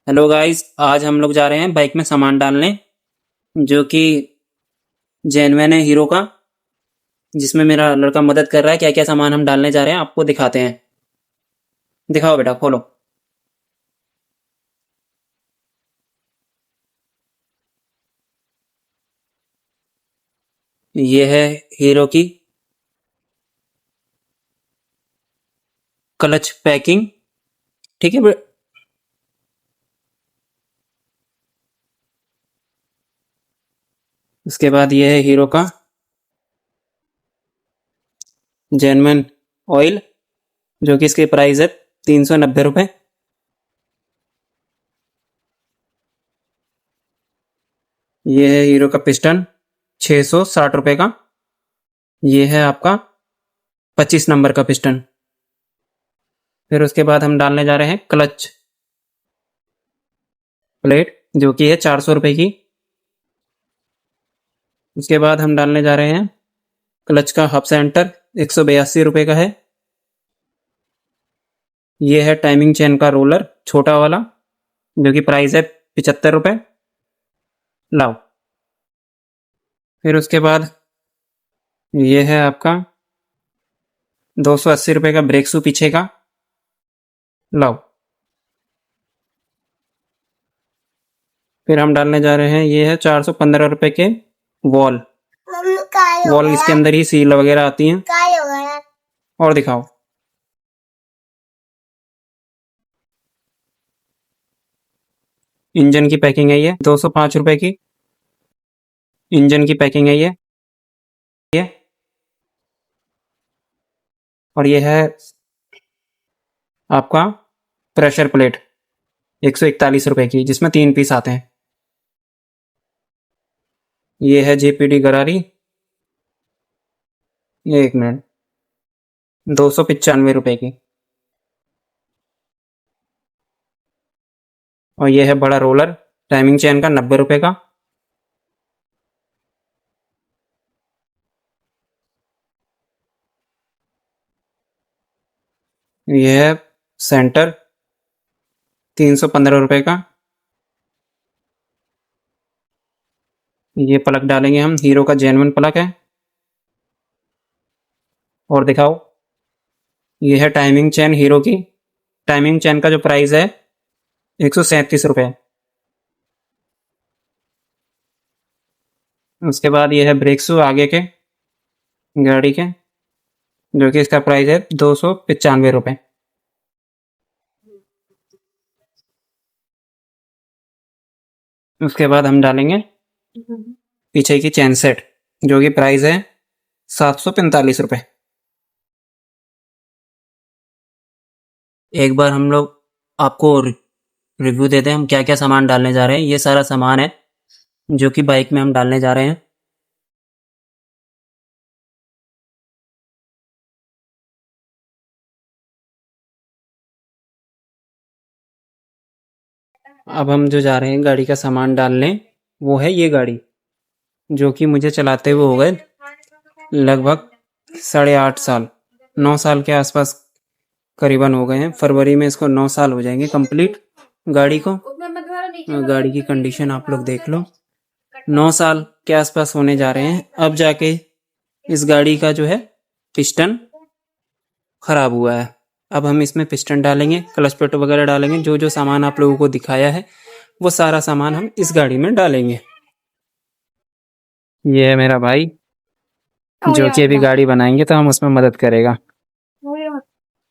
Hello guys, आज हम लोग जा रहे हैं बाइक में सामान डालने, जो कि जेन्युइन है हीरो का, जिसमें मेरा लड़का मदद कर रहा है। क्या क्या सामान हम डालने जा रहे हैं आपको दिखाते हैं। दिखाओ बेटा, खोलो। ये है हीरो की क्लच पैकिंग। ठीक है उसके बाद ये है हीरो का जेन्युइन ऑयल, जो कि इसकी प्राइस है 390 रुपये। ये है हीरो का पिस्टन, 660 रुपये का। ये है आपका 25 नंबर का पिस्टन। फिर उसके बाद हम डालने जा रहे हैं क्लच प्लेट, जो कि है 400 रुपये की। उसके बाद हम डालने जा रहे हैं क्लच का हब सेंटर, 182 रुपये का है। ये है टाइमिंग चेन का रोलर, छोटा वाला, जो कि प्राइस है 75 रुपये। लाओ। फिर उसके बाद ये है आपका 280 रुपये का ब्रेक शू पीछे का। लाओ। फिर हम डालने जा रहे हैं, ये है 415 रुपये के वॉल। वॉल इसके अंदर ही सील वगैरह आती हैं। और दिखाओ। इंजन की पैकिंग है, ये 205 रुपये की इंजन की पैकिंग है ये। और ये है आपका प्रेशर प्लेट, 141 रुपये की, जिसमें 3 पीस आते हैं। ये है जेपीडी गरारी, 1 मिनट, 295 रुपये की। और ये है बड़ा रोलर टाइमिंग चेन का, 90 रुपये का। ये है सेंटर, 315 रुपये का। ये प्लग डालेंगे हम, हीरो का जेन्युइन प्लग है। और दिखाओ। ये है टाइमिंग चेन हीरो की। टाइमिंग चेन का जो प्राइस है 137 रुपये। उसके बाद ये है ब्रेक शू आगे के गाड़ी के, जो कि इसका प्राइस है 295 रुपये। उसके बाद हम डालेंगे पीछे की चेन सेट, जो कि प्राइस है 745 रुपये। एक बार हम लोग आपको रिव्यू देते हैं हम क्या क्या सामान डालने जा रहे हैं। ये सारा सामान है जो कि बाइक में हम डालने जा रहे हैं। अब हम जो जा रहे हैं गाड़ी का सामान डालने, वो है ये गाड़ी, जो कि मुझे चलाते हुए हो गए लगभग 8.5 साल, 9 साल के आसपास करीबन हो गए हैं। फरवरी में इसको 9 साल हो जाएंगे कंप्लीट गाड़ी को। गाड़ी की कंडीशन आप लोग देख लो, 9 साल के आसपास होने जा रहे हैं। अब जाके इस गाड़ी का जो है पिस्टन खराब हुआ है। अब हम इसमें पिस्टन डालेंगे, क्लच प्लेट वगैरह डालेंगे। जो जो सामान आप लोगों को दिखाया है वो सारा सामान हम इस गाड़ी में डालेंगे। ये है मेरा भाई, जो कि अभी गाड़ी बनाएंगे तो हम उसमें मदद करेगा।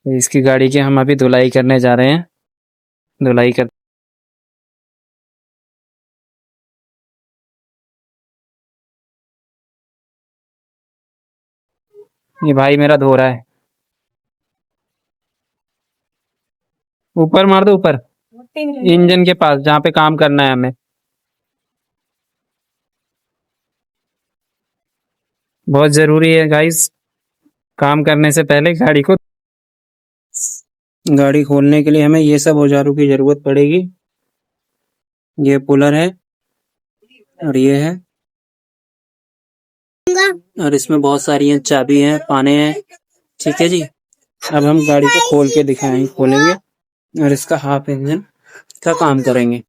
इसकी गाड़ी की हम अभी धुलाई करने जा रहे हैं। धुलाई कर ये भाई मेरा धो रहा है। ऊपर मार दो, ऊपर इंजन के पास जहाँ पे काम करना है हमें। बहुत जरूरी है गाइस, काम करने से पहले गाड़ी खोलने के लिए हमें ये सब औजारों की जरूरत पड़ेगी। ये पुलर है और ये है, और इसमें बहुत सारी हैं, चाबी हैं, पाने हैं। ठीक है जी। अब हम गाड़ी को खोल के खोलेंगे। और इसका हाफ इंजन का काम करेंगे।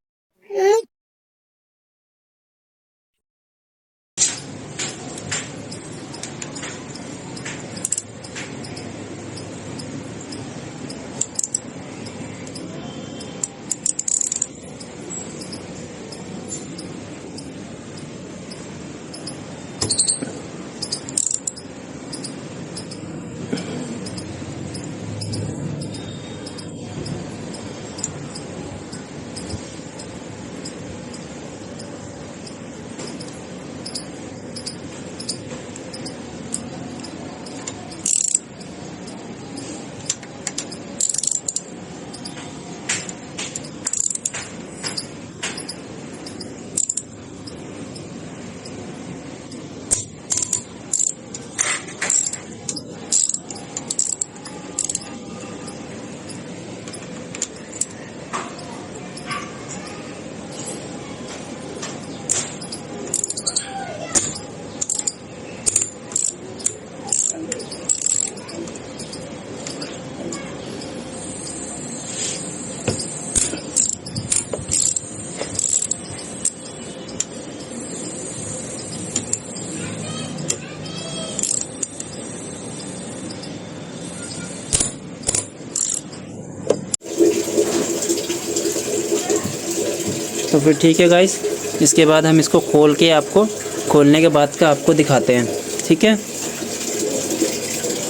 तो फिर ठीक है गाइस, इसके बाद हम इसको खोल के आपको खोलने के बाद का आपको दिखाते हैं। ठीक है,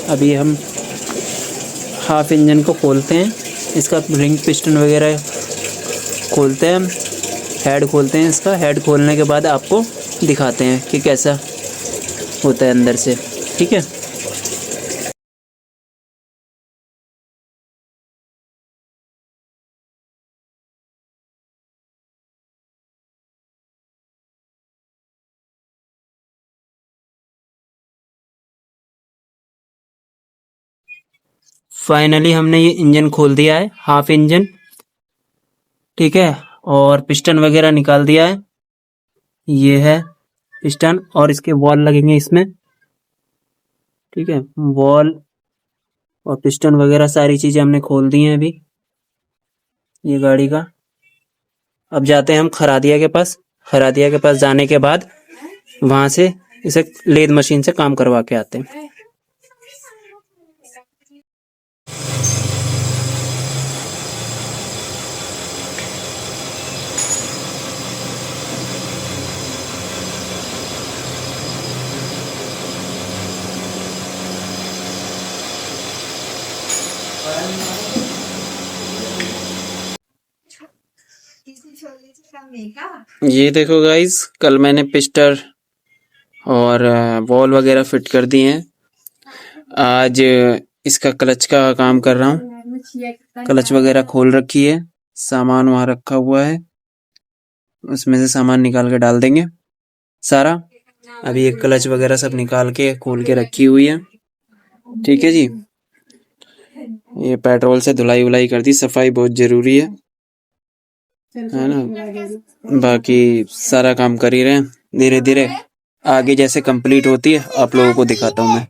अभी हम हाफ इंजन को खोलते हैं, इसका रिंग पिस्टन वगैरह खोलते हैं हम, हेड खोलते हैं। इसका हेड खोलने के बाद आपको दिखाते हैं कि कैसा होता है अंदर से। ठीक है, फाइनली हमने ये इंजन खोल दिया है, हाफ इंजन। ठीक है, और पिस्टन वगैरह निकाल दिया है। ये है पिस्टन और इसके वॉल लगेंगे इसमें। ठीक है, वॉल और पिस्टन वगैरह सारी चीज़ें हमने खोल दी हैं अभी ये गाड़ी का। अब जाते हैं हम खरादिया के पास। खरादिया के पास जाने के बाद वहाँ से इसे लेद मशीन से काम करवा के आते हैं। ये देखो गाइस, कल मैंने पिस्टर और वॉल वगैरह फिट कर दिए हैं। आज इसका क्लच का काम कर रहा हूँ। क्लच वगैरह खोल रखी है, सामान वहाँ रखा हुआ है, उसमें से सामान निकाल के डाल देंगे सारा। अभी ये क्लच वगैरह सब निकाल के खोल के रखी हुई है। ठीक है जी, ये पेट्रोल से धुलाई वुलाई कर दी, सफाई बहुत जरूरी है ना। बाकी सारा काम कर ही रहे हैं, धीरे धीरे आगे जैसे कंप्लीट होती है आप लोगों को दिखाता हूँ मैं।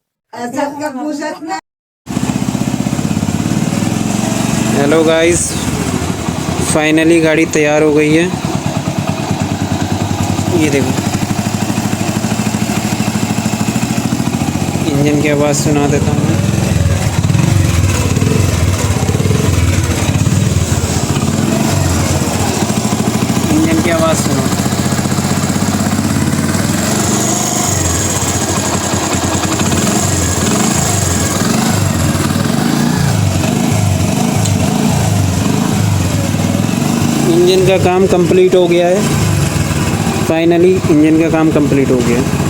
हेलो गाइस, फाइनली गाड़ी तैयार हो गई है। ये देखो, इंजन की आवाज़ सुना देता हूँ मैं। इंजन की आवाज़ सुनो। इंजन का काम कंप्लीट हो गया है, फाइनली इंजन का काम कंप्लीट हो गया है।